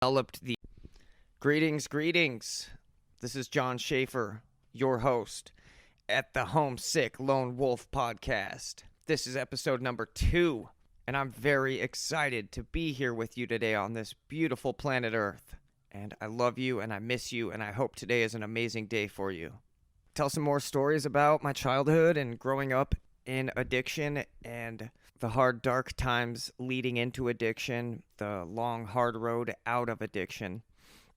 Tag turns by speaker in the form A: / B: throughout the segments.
A: developed the greetings. This is John Schaefer, your host at the Homesick Lonewolf podcast. This is episode number 2, and I'm very excited to be here with you today on this beautiful planet Earth. And I love you, and I miss you, and I hope today is an amazing day for you. Tell some more stories about my childhood and growing up in addiction and the hard, dark times leading into addiction, the long, hard road out of addiction.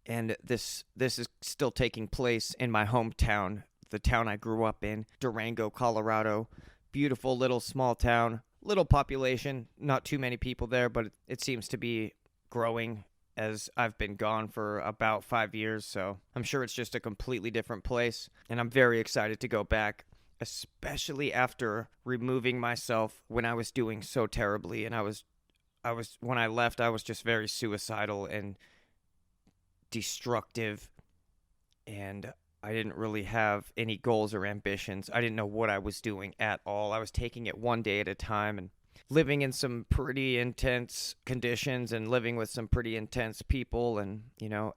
A: And this is still taking place in my hometown, the town I grew up in, Durango, Colorado. Beautiful little small town, little population, not too many people there, but it seems to be growing as I've been gone for about 5 years. So I'm sure it's just a completely different place, and I'm very excited to go back, especially after removing myself when I was doing so terribly. And I was when I left, I was just very suicidal and destructive, and I didn't really have any goals or ambitions. I didn't know what I was doing at all. I was taking it one day at a time and living in some pretty intense conditions and living with some pretty intense people and,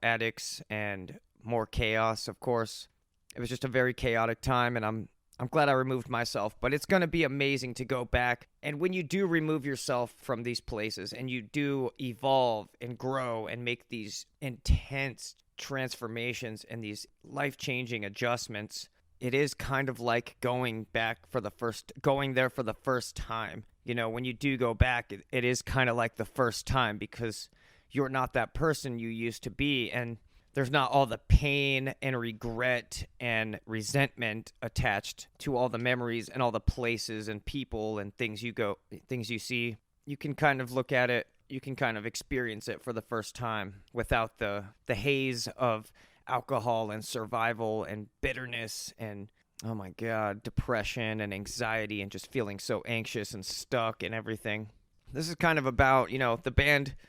A: addicts and more chaos, of course. It was just a very chaotic time, and I'm glad I removed myself, but it's going to be amazing to go back. And when you do remove yourself from these places and you do evolve and grow and make these intense transformations and these life-changing adjustments, it is kind of like going there for the first time. When you do go back, it is kind of like the first time, because you're not that person you used to be, and there's not all the pain and regret and resentment attached to all the memories and all the places and people and things you see. You can kind of look at it, you can kind of experience it for the first time without the haze of alcohol and survival and bitterness and, oh my God, depression and anxiety and just feeling so anxious and stuck and everything. This is kind of about,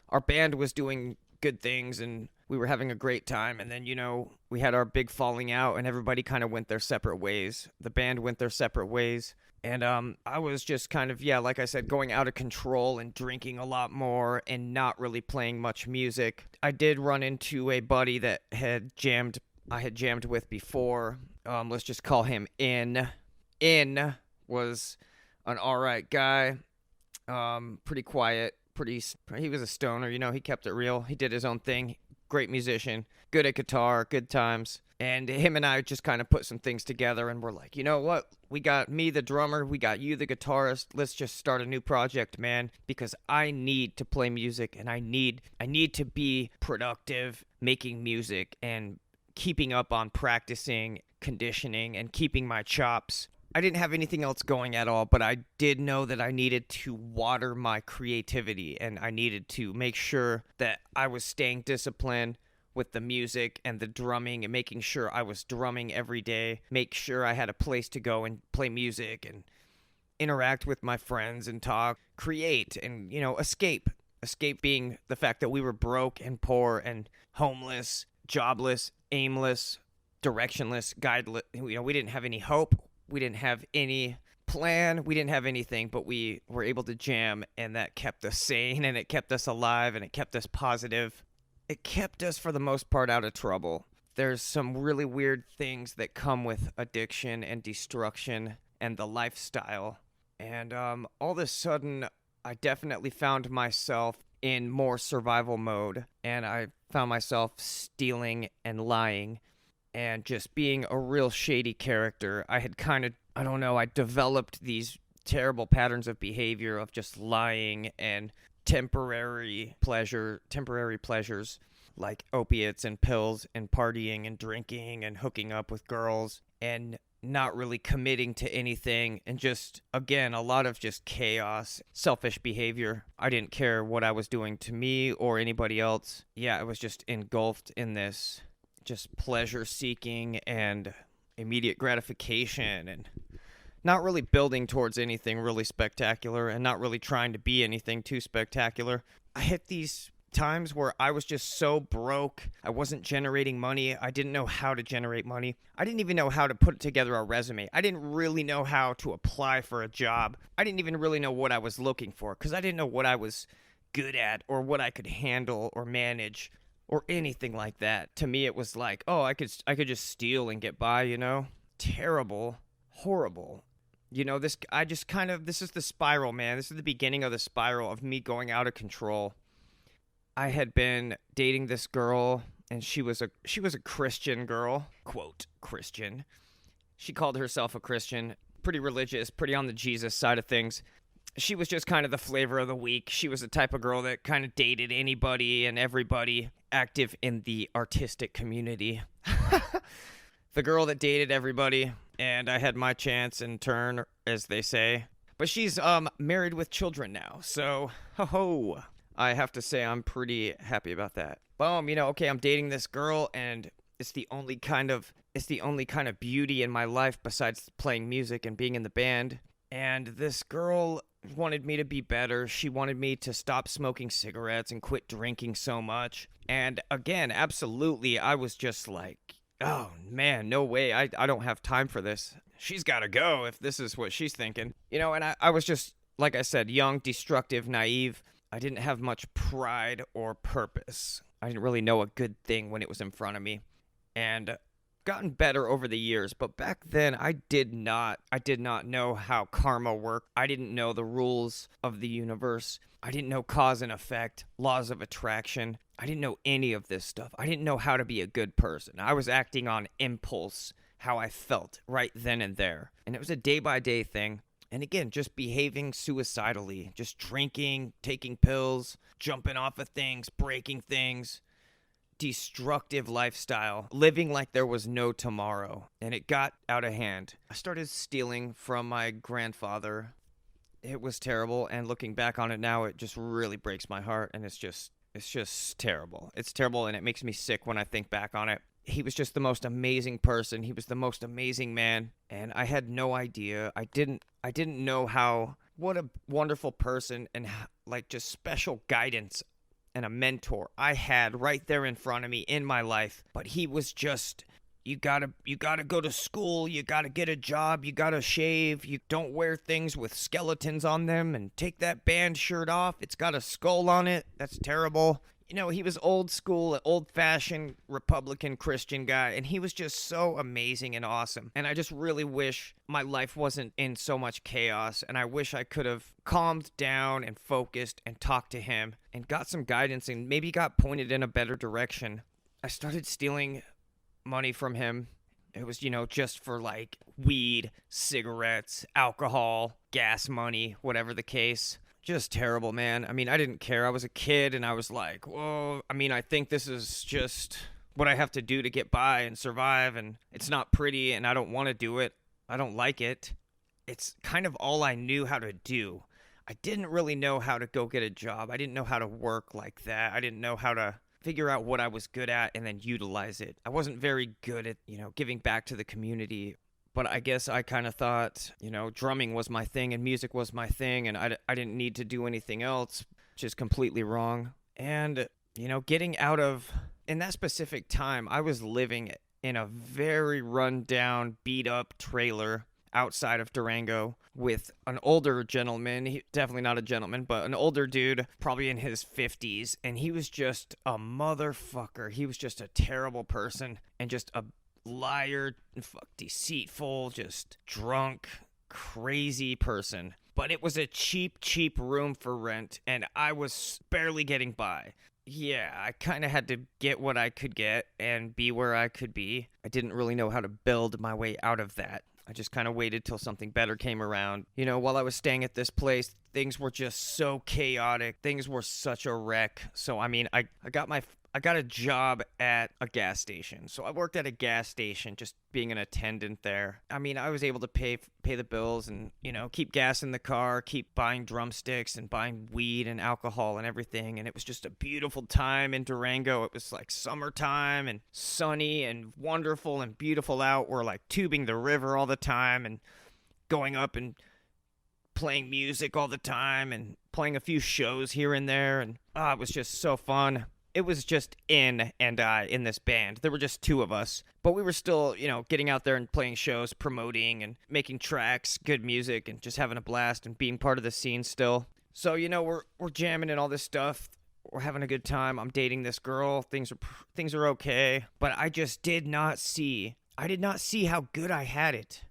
A: our band was doing good things and we were having a great time, and then, we had our big falling out and everybody kind of went their separate ways. The band went their separate ways, and I was just kind of, like I said, going out of control and drinking a lot more and not really playing much music. I did run into a buddy that I had jammed with before. Let's just call him In. In was an alright guy, pretty quiet, he was a stoner, he kept it real. He did his own thing. Great musician, good at guitar, good times. And him and I just kind of put some things together, and we're like, you know what? We got me, the drummer. We got you, the guitarist. Let's just start a new project, man, because I need to play music, and I need to be productive making music and keeping up on practicing, conditioning, and keeping my chops. I didn't have anything else going at all, but I did know that I needed to water my creativity, and I needed to make sure that I was staying disciplined with the music and the drumming and making sure I was drumming every day, make sure I had a place to go and play music and interact with my friends and talk, create, and, escape. Escape being the fact that we were broke and poor and homeless, jobless, aimless, directionless, guideless. We didn't have any hope. We didn't have any plan. We didn't have anything, but we were able to jam, and that kept us sane, and it kept us alive, and it kept us positive. It kept us, for the most part, out of trouble. There's some really weird things that come with addiction and destruction and the lifestyle. And all of a sudden, I definitely found myself in more survival mode, and I found myself stealing and lying and just being a real shady character. I had I developed these terrible patterns of behavior of just lying and temporary pleasures like opiates and pills and partying and drinking and hooking up with girls and not really committing to anything, and just, again, a lot of just chaos, selfish behavior. I didn't care what I was doing to me or anybody else. I was just engulfed in this just pleasure seeking and immediate gratification, and not really building towards anything really spectacular, and not really trying to be anything too spectacular. I hit these times where I was just so broke. I wasn't generating money. I didn't know how to generate money. I didn't even know how to put together a resume. I didn't really know how to apply for a job. I didn't even really know what I was looking for because I didn't know what I was good at or what I could handle or manage. or anything like that. To me, it was like, oh, I could just steal and get by, you know? Terrible, horrible. You know, this is the spiral, man. This is the beginning of the spiral of me going out of control. I had been dating this girl, and she was a Christian girl, quote, Christian. She called herself a Christian, pretty religious, pretty on the Jesus side of things. She was just kind of the flavor of the week. She was the type of girl that kind of dated anybody and everybody, active in the artistic community. The girl that dated everybody, and I had my chance in turn, as they say. But she's married with children now, so ho-ho. I have to say I'm pretty happy about that. Boom, you know, okay, I'm dating this girl, and it's the only kind of beauty in my life besides playing music and being in the band. And this girl wanted me to be better. She wanted me to stop smoking cigarettes and quit drinking so much. And again, absolutely, I was just like, oh man, no way. I don't have time for this. She's got to go if this is what she's thinking. You know, and I was just, like I said, young, destructive, naive. I didn't have much pride or purpose. I didn't really know a good thing when it was in front of me. And gotten better over the years, but back then I did not know how karma worked. I didn't know the rules of the universe. I didn't know cause and effect, laws of attraction. I didn't know any of this stuff. I didn't know how to be a good person. I was acting on impulse, how I felt right then and there. And it was a day-by-day thing. And again, just behaving suicidally, just drinking, taking pills, jumping off of things, breaking things. Destructive lifestyle, living like there was no tomorrow, and it got out of hand. I started stealing from my grandfather. It was terrible, and looking back on it now, it just really breaks my heart, and it's just terrible. It's terrible, and it makes me sick when I think back on it. He was just the most amazing person. He was the most amazing man, and I had no idea. I didn't know what a wonderful person and like just special guidance and a mentor I had right there in front of me in my life. But he was just, you gotta go to school, you gotta get a job, you gotta shave, you don't wear things with skeletons on them, and take that band shirt off, it's got a skull on it, that's terrible. You know, he was old school, old-fashioned Republican Christian guy, and he was just so amazing and awesome. And I just really wish my life wasn't in so much chaos, and I wish I could have calmed down and focused and talked to him and got some guidance and maybe got pointed in a better direction. I started stealing money from him. It was, you know, just for like weed, cigarettes, alcohol, gas money, whatever the case. Just terrible, man. I mean, I didn't care. I was a kid, and I was like, whoa, I mean, I think this is just what I have to do to get by and survive, and it's not pretty, and I don't want to do it. I don't like it. It's kind of all I knew how to do. I didn't really know how to go get a job. I didn't know how to work like that. I didn't know how to figure out what I was good at and then utilize it. I wasn't very good at, you know, giving back to the community. But I guess I kind of thought, you know, drumming was my thing and music was my thing, and I didn't need to do anything else, which is completely wrong. And, you know, getting out of, in that specific time, I was living in a very run-down, beat-up trailer outside of Durango with an older gentleman, definitely not a gentleman, but an older dude, probably in his 50s, and he was just a motherfucker. He was just a terrible person and just a liar, deceitful, just drunk, crazy person. But it was a cheap room for rent, and I was barely getting by. Yeah, I kind of had to get what I could get and be where I could be. I didn't really know how to build my way out of that. I just kind of waited till something better came around. You know, while I was staying at this place, things were just so chaotic. Things were such a wreck. So, I mean, I got a job at a gas station. So I worked at a gas station, just being an attendant there. I mean, I was able to pay the bills and, you know, keep gas in the car, keep buying drumsticks and buying weed and alcohol and everything. And it was just a beautiful time in Durango. It was like summertime and sunny and wonderful and beautiful out. We're like tubing the river all the time and going up and playing music all the time and playing a few shows here and there. And it was just so fun. It was just and I in this band. There were just two of us, but we were still, you know, getting out there and playing shows, promoting and making tracks, good music, and just having a blast and being part of the scene still. So, you know, we're jamming and all this stuff. We're having a good time. I'm dating this girl. Things are okay. But I just did not see how good I had it.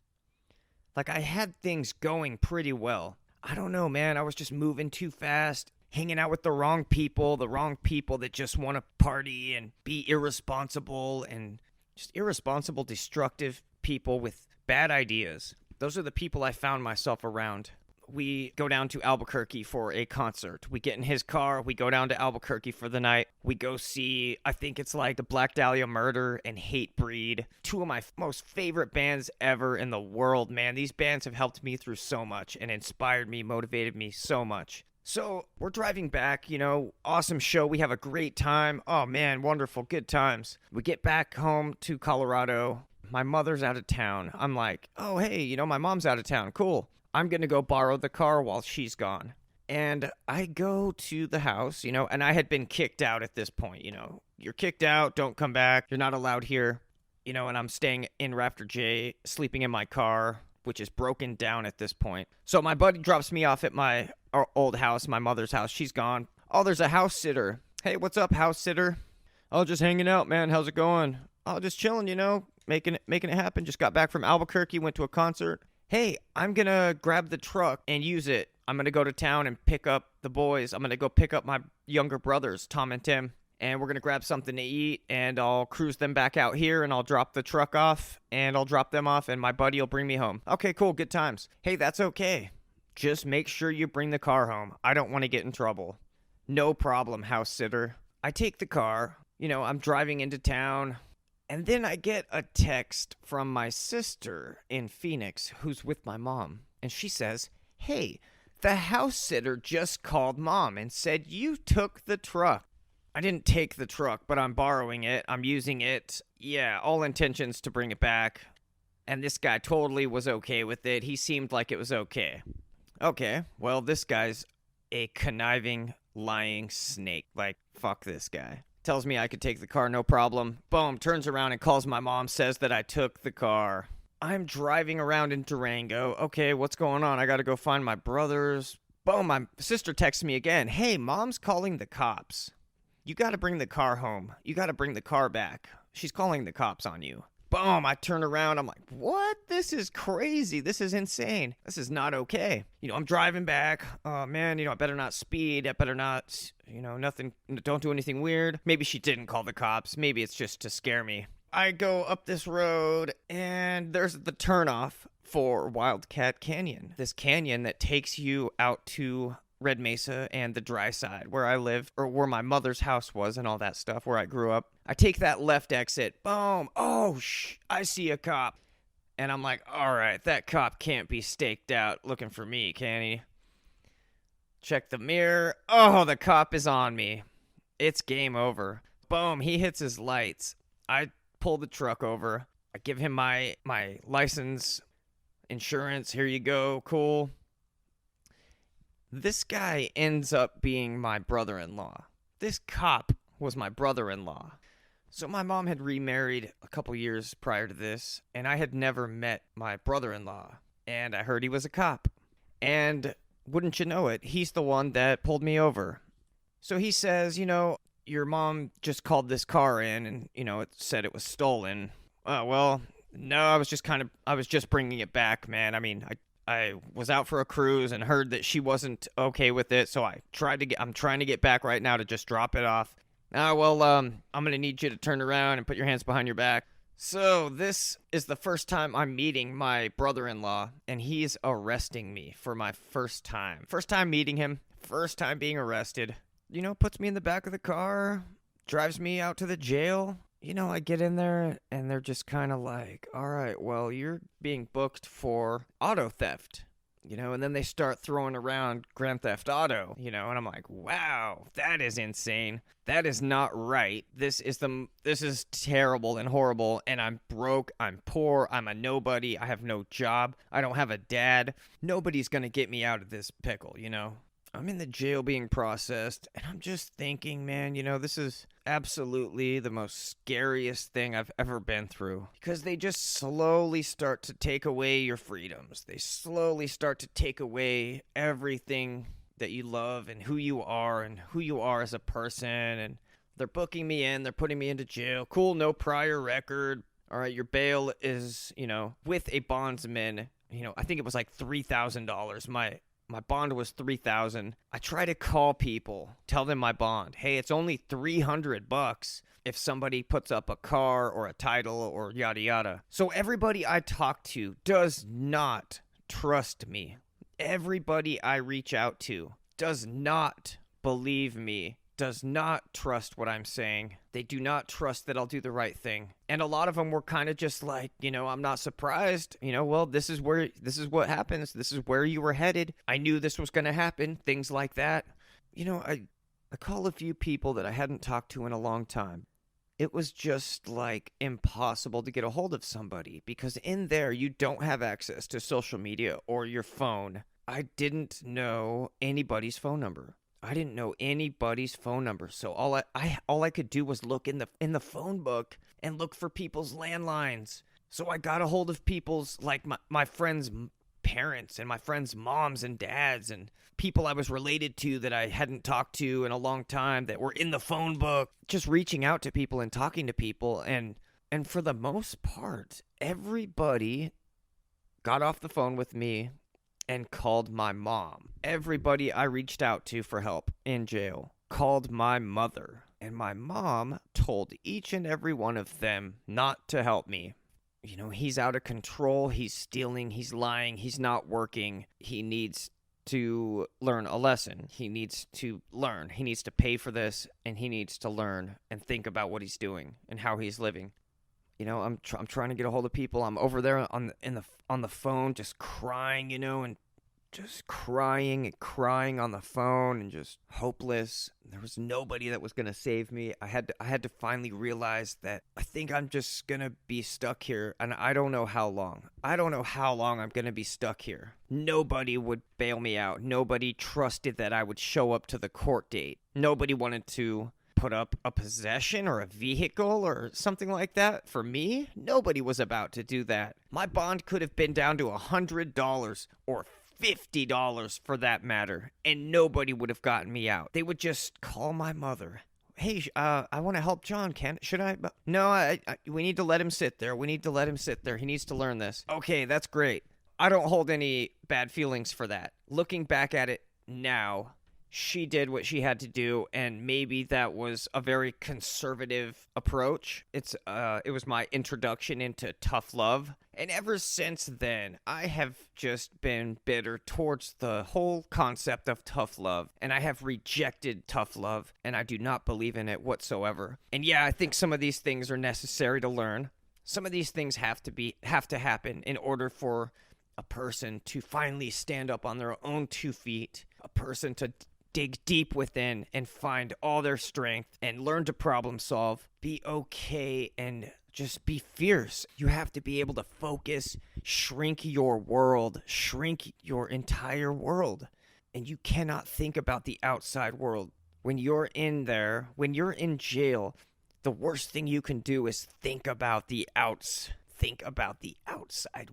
A: Like, I had things going pretty well. I don't know, man. I was just moving too fast, hanging out with the wrong people that just want to party and be irresponsible, and just irresponsible, destructive people with bad ideas. Those are the people I found myself around. We go down to Albuquerque for a concert. We get in his car. We go down to Albuquerque for the night. We go see, I think it's like the Black Dahlia Murder and Hatebreed. Two of my most favorite bands ever in the world, man. These bands have helped me through so much and inspired me, motivated me so much. So we're driving back, awesome show. We have a great time. Oh, man, wonderful, good times. We get back home to Colorado. My mother's out of town. I'm like, oh, hey, my mom's out of town. Cool. I'm going to go borrow the car while she's gone. And I go to the house, and I had been kicked out at this point, You're kicked out, don't come back, you're not allowed here, and I'm staying in Rafter J, sleeping in my car, which is broken down at this point. So my buddy drops me off at my old house, my mother's house. She's gone. Oh, there's a house sitter. Hey, what's up, house sitter? Oh, just hanging out, man. How's it going? Oh, just chilling, making it happen. Just got back from Albuquerque, went to a concert. Hey, I'm going to grab the truck and use it. I'm going to go to town and pick up the boys. I'm going to go pick up my younger brothers, Tom and Tim, and we're going to grab something to eat, and I'll cruise them back out here, and I'll drop the truck off, and I'll drop them off, and my buddy will bring me home. Okay, cool, good times. Hey, that's okay. Just make sure you bring the car home. I don't want to get in trouble. No problem, house sitter. I take the car. I'm driving into town. And then I get a text from my sister in Phoenix who's with my mom. And she says, hey, the house sitter just called mom and said you took the truck. I didn't take the truck, but I'm borrowing it. I'm using it. Yeah, all intentions to bring it back. And this guy totally was okay with it. He seemed like it was okay. Okay, well, this guy's a conniving, lying snake. Like, fuck this guy. Tells me I could take the car, no problem. Boom, turns around and calls my mom, says that I took the car. I'm driving around in Durango. Okay, what's going on? I gotta go find my brothers. Boom, my sister texts me again. Hey, mom's calling the cops. You gotta bring the car home. You gotta bring the car back. She's calling the cops on you. Boom, I turn around. I'm like, what? This is crazy. This is insane. This is not okay. I'm driving back. Oh, man, I better not speed. I better not, nothing. Don't do anything weird. Maybe she didn't call the cops. Maybe it's just to scare me. I go up this road, and there's the turnoff for Wildcat Canyon. This canyon that takes you out to Red Mesa and the dry side where I live, or where my mother's house was and all that stuff, where I grew up. I take that left exit. Boom. Oh, I see a cop. And I'm like, all right, that cop can't be staked out looking for me, can he? Check the mirror. Oh, the cop is on me. It's game over. Boom, he hits his lights. I pull the truck over. I give him my license, insurance. Here you go. Cool. This guy ends up being my brother-in-law. This cop was my brother-in-law. So my mom had remarried a couple years prior to this, and I had never met my brother-in-law. And I heard he was a cop. And wouldn't you know it, he's the one that pulled me over. So he says, your mom just called this car in and, it said it was stolen. Well, no, I was just bringing it back, man. I mean, I was out for a cruise and heard that she wasn't okay with it, so I'm trying to get back right now to just drop it off. I'm going to need you to turn around and put your hands behind your back. So this is the first time I'm meeting my brother-in-law, and he's arresting me for my first time. First time meeting him, first time being arrested. Puts me in the back of the car, drives me out to the jail. I get in there, and they're just kind of like, all right, well, you're being booked for auto theft. And then they start throwing around Grand Theft Auto, and I'm like, wow, that is insane. That is not right. This is terrible and horrible, and I'm broke, I'm poor, I'm a nobody, I have no job, I don't have a dad. Nobody's gonna get me out of this pickle, I'm in the jail being processed, and I'm just thinking, man, this is absolutely the most scariest thing I've ever been through. Because they just slowly start to take away your freedoms. They slowly start to take away everything that you love and who you are as a person. And they're booking me in, they're putting me into jail. Cool, no prior record. All right, your bail is, with a bondsman, I think it was like $3,000. My bond was $3,000. I try to call people, tell them my bond. Hey, it's only $300 if somebody puts up a car or a title or yada yada. So everybody I talk to does not trust me. Everybody I reach out to does not believe me, does not trust what I'm saying. They do not trust that I'll do the right thing. And a lot of them were kind of just like, I'm not surprised. Well, this is what happens. This is where you were headed. I knew this was going to happen. Things like that. I call a few people that I hadn't talked to in a long time. It was just like impossible to get a hold of somebody because in there you don't have access to social media or your phone. I didn't know anybody's phone number. So all I could do was look in the phone book and look for people's landlines. So I got a hold of people's, like my friends' parents and my friends' moms and dads and people I was related to that I hadn't talked to in a long time that were in the phone book. Just reaching out to people and talking to people. And for the most part, everybody got off the phone with me and called my mom. Everybody I reached out to for help in jail called my mother. And my mom told each and every one of them not to help me. He's out of control. He's stealing. He's lying. He's not working. He needs to learn a lesson. He needs to learn. He needs to pay for this, and he needs to learn and think about what he's doing and how he's living. I'm trying to get a hold of people. I'm over there on the phone, just crying, and just crying on the phone and just hopeless. There was nobody that was going to save me. I had to finally realize that I think I'm just going to be stuck here, and I don't know how long. I'm going to be stuck here. Nobody would bail me out. Nobody trusted that I would show up to the court date. Nobody wanted to put up a possession or a vehicle or something like that for me. Nobody was about to do that. My bond could have been down to $100 or $50 for that matter, and nobody would have gotten me out. They would just call my mother. Hey, I want to help John. Should I? No, we need to let him sit there. He needs to learn this. Okay, that's great. I don't hold any bad feelings for that. Looking back at it now, she did what she had to do, and maybe that was a very conservative approach. It was my introduction into tough love, and ever since then, I have just been bitter towards the whole concept of tough love, and I have rejected tough love, and I do not believe in it whatsoever. And yeah, I think some of these things are necessary to learn. Some of these things have to happen in order for a person to finally stand up on their own 2 feet, a person to dig deep within and find all their strength and learn to problem solve, be okay, and just be fierce. You have to be able to focus, shrink your world, shrink your entire world. And you cannot think about the outside world. When you're in there, when you're in jail, the worst thing you can do is think about the outside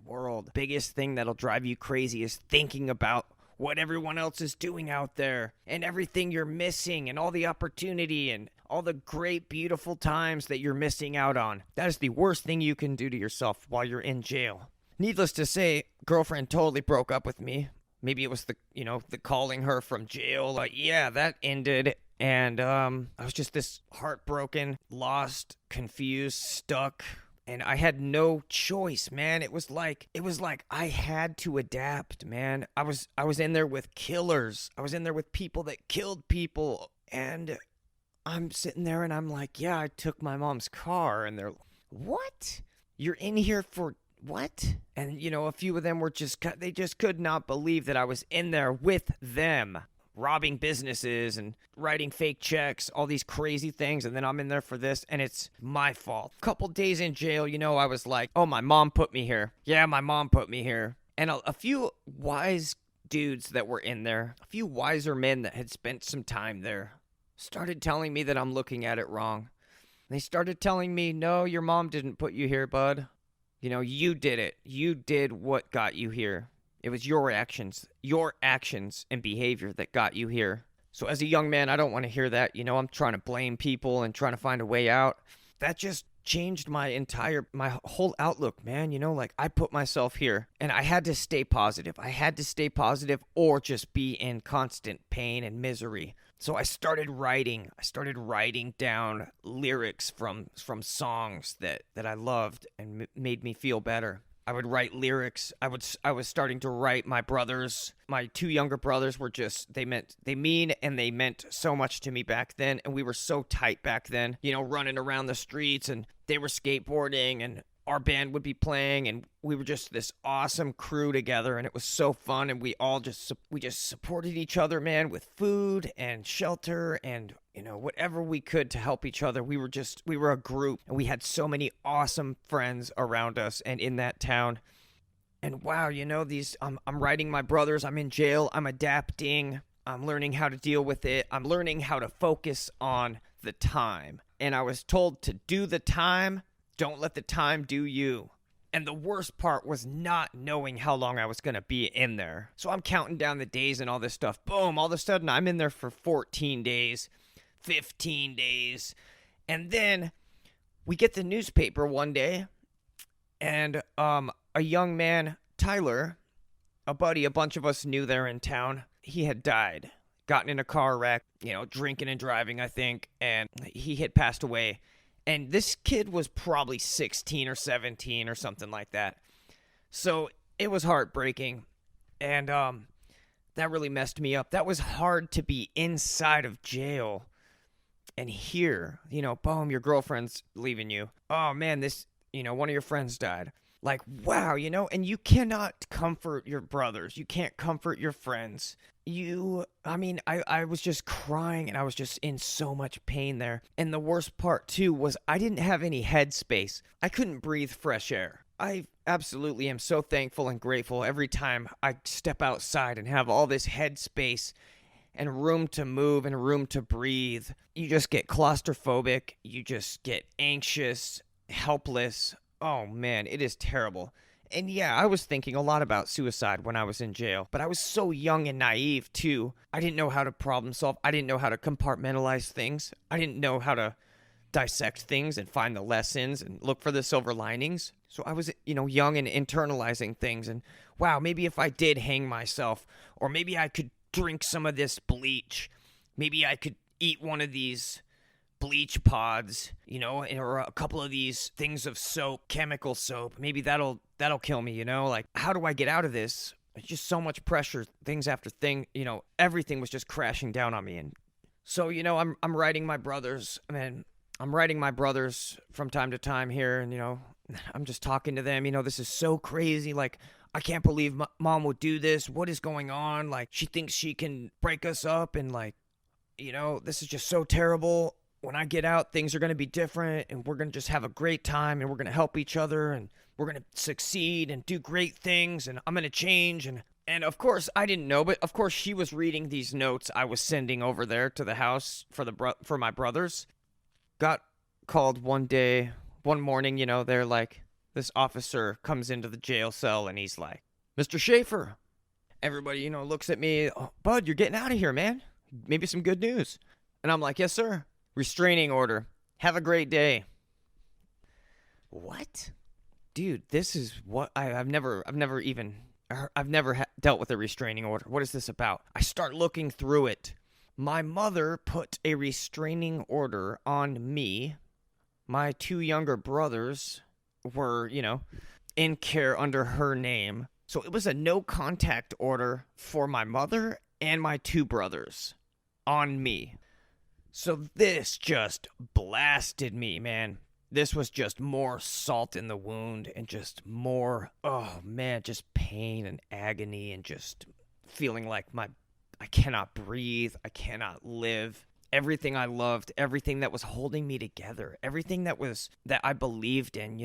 A: world. Biggest thing that'll drive you crazy is thinking about what everyone else is doing out there and everything you're missing and all the opportunity and all the great, beautiful times that you're missing out on. That is the worst thing you can do to yourself while you're in jail. Needless to say, girlfriend totally broke up with me. Maybe it was the calling her from jail. Yeah, that ended. And I was just this heartbroken, lost, confused, stuck. And I had no choice, man. It was like I had to adapt, man. I was in there with killers. I was in there with people that killed people. And I'm sitting there and I'm like, yeah, I took my mom's car. And they're, what? You're in here for what? And, a few of them were they just could not believe that I was in there with them, robbing businesses and writing fake checks, all these crazy things, and then I'm in there for this, and it's my fault. Couple days in jail, I was like, oh, my mom put me here. Yeah, my mom put me here. And a few wise dudes that were in there, a few wiser men that had spent some time there, started telling me that I'm looking at it wrong. They started telling me, no, your mom didn't put you here, bud. You did it. You did what got you here. It was your actions and behavior that got you here. So as a young man, I don't want to hear that. I'm trying to blame people and trying to find a way out. That just changed my whole outlook, man. Like I put myself here and I had to stay positive. I had to stay positive or just be in constant pain and misery. So I started writing. I started writing down lyrics from songs that I loved and made me feel better. I would write lyrics. I was starting to write my brothers. My two younger brothers were just, they meant so much to me back then. And we were so tight back then, running around the streets, and they were skateboarding and our band would be playing, and we were just this awesome crew together, and it was so fun. And we just supported each other, man, with food and shelter and whatever we could to help each other. We were a group, and we had so many awesome friends around us and in that town. And wow, I'm writing my brothers. I'm in jail. I'm adapting. I'm learning how to deal with it. I'm learning how to focus on the time. And I was told to do the time. Don't let the time do you. And the worst part was not knowing how long I was going to be in there. So I'm counting down the days and all this stuff. Boom, all of a sudden I'm in there for 14 days, 15 days. And then we get the newspaper one day, and a young man, Tyler, a buddy, a bunch of us knew there in town, he had died, gotten in a car wreck, drinking and driving, I think, and he had passed away. And this kid was probably 16 or 17 or something like that. So it was heartbreaking. And that really messed me up. That was hard to be inside of jail and hear, boom, your girlfriend's leaving you. Oh, man, one of your friends died. Like, wow, and you cannot comfort your brothers. You can't comfort your friends. I was just crying, and I was just in so much pain there. And the worst part, too, was I didn't have any headspace. I couldn't breathe fresh air. I absolutely am so thankful and grateful every time I step outside and have all this headspace and room to move and room to breathe. You just get claustrophobic. You just get anxious, helpless. Oh, man, it is terrible. And yeah, I was thinking a lot about suicide when I was in jail, but I was so young and naive, too. I didn't know how to problem solve. I didn't know how to compartmentalize things. I didn't know how to dissect things and find the lessons and look for the silver linings. So I was, young and internalizing things. And wow, maybe if I did hang myself, or maybe I could drink some of this bleach. Maybe I could eat one of these bleach pods, or a couple of these things of soap, chemical soap. Maybe that'll kill me, like, how do I get out of this? It's just so much pressure, things after thing, everything was just crashing down on me. And so, I'm writing my brothers, and I'm writing my brothers from time to time here, and, I'm just talking to them, this is so crazy, like, I can't believe mom would do this. What is going on? Like, she thinks she can break us up, and like, this is just so terrible. When I get out, things are going to be different, and we're going to just have a great time, and we're going to help each other, and we're going to succeed and do great things, and I'm going to change. And of course, I didn't know, but of course she was reading these notes I was sending over there to the house for my brothers. Got called one morning, they're like, this officer comes into the jail cell, and he's like, Mr. Schaefer. Everybody, looks at me, oh, Bud, you're getting out of here, man. Maybe some good news. And I'm like, yes, sir. Restraining order. Have a great day. What? Dude, this is what I've never dealt with a restraining order. What is this about? I start looking through it. My mother put a restraining order on me. My two younger brothers were, in care under her name. So it was a no contact order for my mother and my two brothers on me. So this just blasted me, man. This was just more salt in the wound and just more, oh man, just pain and agony and just feeling like I cannot breathe, I cannot live. Everything I loved, everything that was holding me together, everything that I believed in,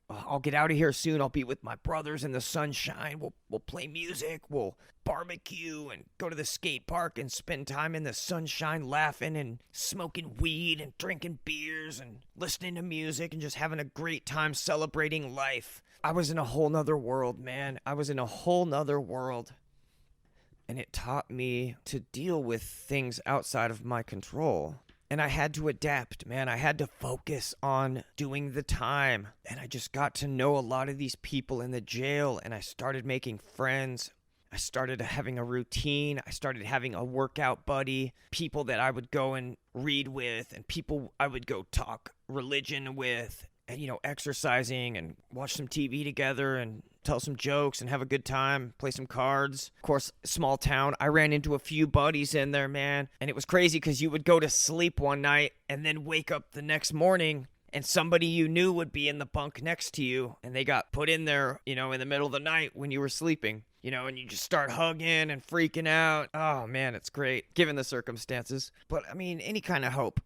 A: I'll get out of here soon. I'll be with my brothers in the sunshine. We'll play music. We'll barbecue and go to the skate park and spend time in the sunshine laughing and smoking weed and drinking beers and listening to music and just having a great time celebrating life. I was in a whole nother world, man. I was in a whole nother world. And it taught me to deal with things outside of my control. And I had to adapt, man. I had to focus on doing the time. And I just got to know a lot of these people in the jail. And I started making friends. I started having a routine. I started having a workout buddy. People that I would go and read with. And people I would go talk religion with. And, exercising and watch some TV together and tell some jokes and have a good time, play some cards. Of course, small town. I ran into a few buddies in there, man. And it was crazy because you would go to sleep one night and then wake up the next morning and somebody you knew would be in the bunk next to you. And they got put in there, in the middle of the night when you were sleeping, and you just start hugging and freaking out. Oh, man, it's great given the circumstances. But, any kind of hope.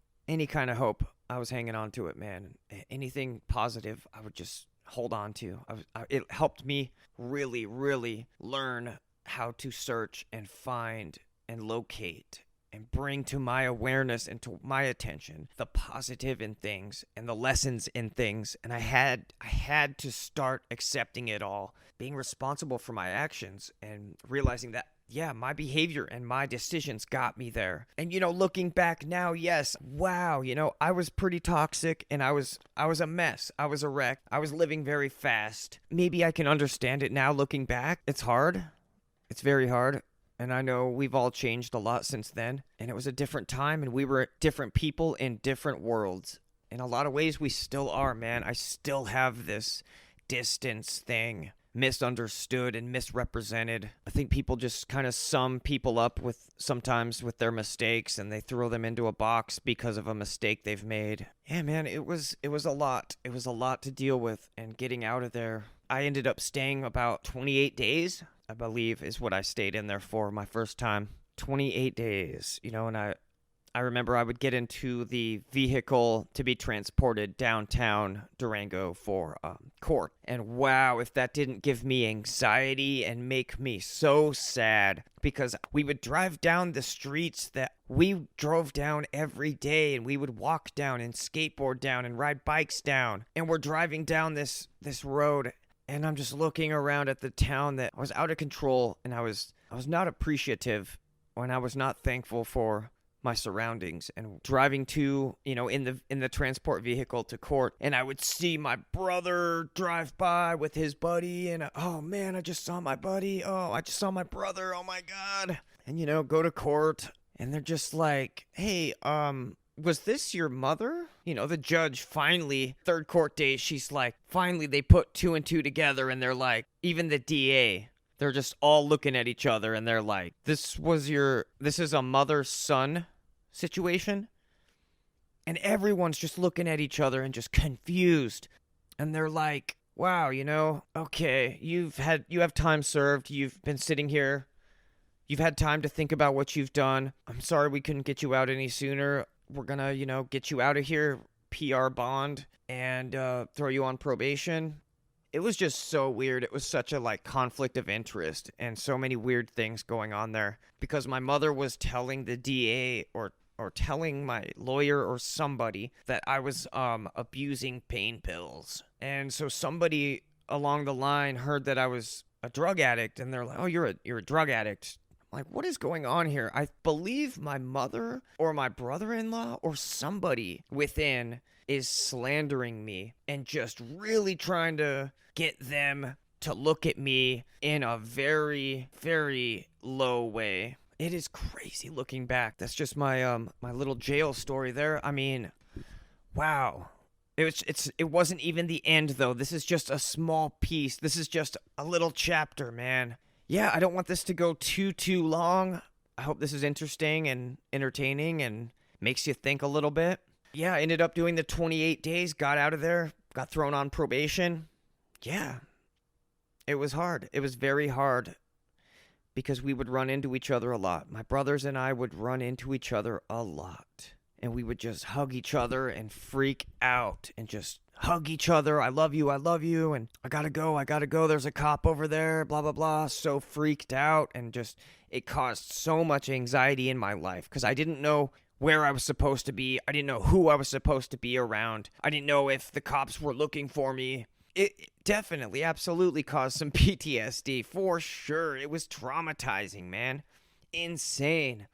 A: I was hanging on to it, man. Anything positive, I would just hold on to. It helped me really, really learn how to search and find and locate and bring to my awareness and to my attention the positive in things and the lessons in things. And I had to start accepting it all, being responsible for my actions and realizing that, yeah, my behavior and my decisions got me there. And, looking back now, yes, wow, I was pretty toxic and I was a mess. I was a wreck. I was living very fast. Maybe I can understand it now looking back. It's hard. It's very hard. And I know we've all changed a lot since then. And it was a different time and we were different people in different worlds. In a lot of ways, we still are, man. I still have this distance thing. Misunderstood and misrepresented. I think people just kind of sum people up sometimes with their mistakes and they throw them into a box because of a mistake they've made. Yeah, man, it was a lot. It was a lot to deal with, and getting out of there. I ended up staying about 28 days, I believe, is what I stayed in there for my first time. 28 days, and I remember I would get into the vehicle to be transported downtown Durango for court. And wow, if that didn't give me anxiety and make me so sad, because we would drive down the streets that we drove down every day, and we would walk down and skateboard down and ride bikes down. And we're driving down this road, and I'm just looking around at the town that was out of control, and I was not appreciative when I was not thankful for my surroundings, and driving to, in the transport vehicle to court, and I would see my brother drive by with his buddy, and oh man, I just saw my buddy. Oh, I just saw my brother. Oh my God. And go to court, and they're just like, hey, was this your mother? The judge finally, third court day, she's like, finally they put two and two together, and they're like, even the DA, they're just all looking at each other, and they're like, this is a mother-son situation. And everyone's just looking at each other and just confused. And they're like, wow, okay, you have time served. You've been sitting here. You've had time to think about what you've done. I'm sorry we couldn't get you out any sooner. We're gonna, get you out of here, PR bond, and throw you on probation. It was just so weird. It was such a conflict of interest and so many weird things going on there, because my mother was telling the DA or telling my lawyer or somebody that I was abusing pain pills. And so somebody along the line heard that I was a drug addict, and they're like, "Oh, you're a drug addict." I'm like, what is going on here? I believe my mother or my brother-in-law or somebody within is slandering me and just really trying to get them to look at me in a very, very low way. It is crazy looking back. That's just my my little jail story there. Wow. It wasn't even the end though. This is just a small piece. This is just a little chapter, man. Yeah, I don't want this to go too long. I hope this is interesting and entertaining and makes you think a little bit. Yeah, I ended up doing the 28 days, got out of there, got thrown on probation. Yeah, it was hard. It was very hard because we would run into each other a lot. My brothers and I would run into each other a lot. and we would just hug each other and freak out and just hug each other. I love you, and I gotta go, there's a cop over there, blah, blah, blah. So freaked out, and just, it caused so much anxiety in my life because I didn't know where I was supposed to be. I didn't know who I was supposed to be around. I didn't know if the cops were looking for me. It definitely, absolutely caused some PTSD, for sure. It was traumatizing, man. Insane.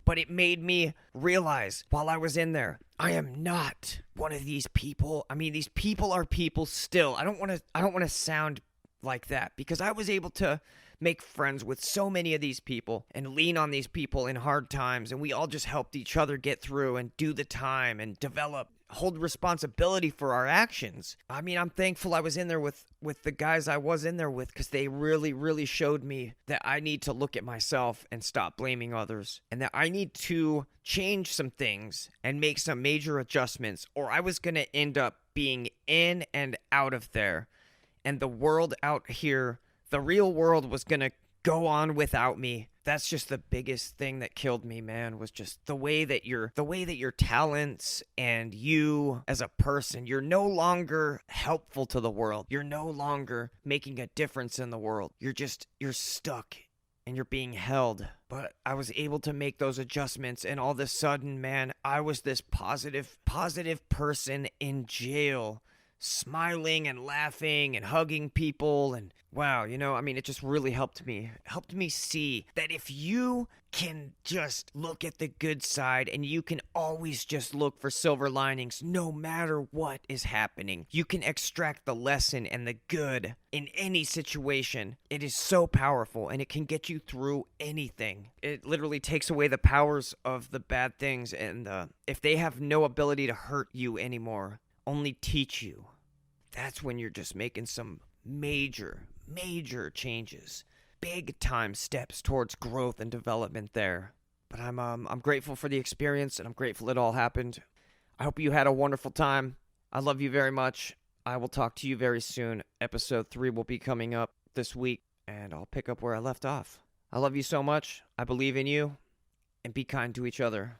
A: But it made me realize while I was in there, I am not one of these people. I mean, these people are people still. I don't want to sound like that, because I was able to make friends with so many of these people and lean on these people in hard times, and we all just helped each other get through and do the time and hold responsibility for our actions. I mean, I'm thankful I was in there with the guys I was in there with, because they really, really showed me that I need to look at myself and stop blaming others, and that I need to change some things and make some major adjustments, or I was going to end up being in and out of there. And the world out here, the real world, was going to go on without me. That's just the biggest thing that killed me, man, was just the way that your talents and you as a person, you're no longer helpful to the world. You're no longer making a difference in the world. You're stuck and you're being held. But I was able to make those adjustments, and all of a sudden, man, I was this positive person in jail, smiling and laughing and hugging people. And wow, I mean, it just really helped me see that if you can just look at the good side, and you can always just look for silver linings no matter what is happening, you can extract the lesson and the good in any situation. It is so powerful, and it can get you through anything. It literally takes away the powers of the bad things, and if they have no ability to hurt you anymore, only teach you, that's when you're just making some major changes, big time steps towards growth and development there. But I'm grateful for the experience, and I'm grateful it all happened. I hope you had a wonderful time. I love you very much. I will talk to you very soon. Episode 3 will be coming up this week, and I'll pick up where I left off. I love you so much. I believe in you, and be kind to each other.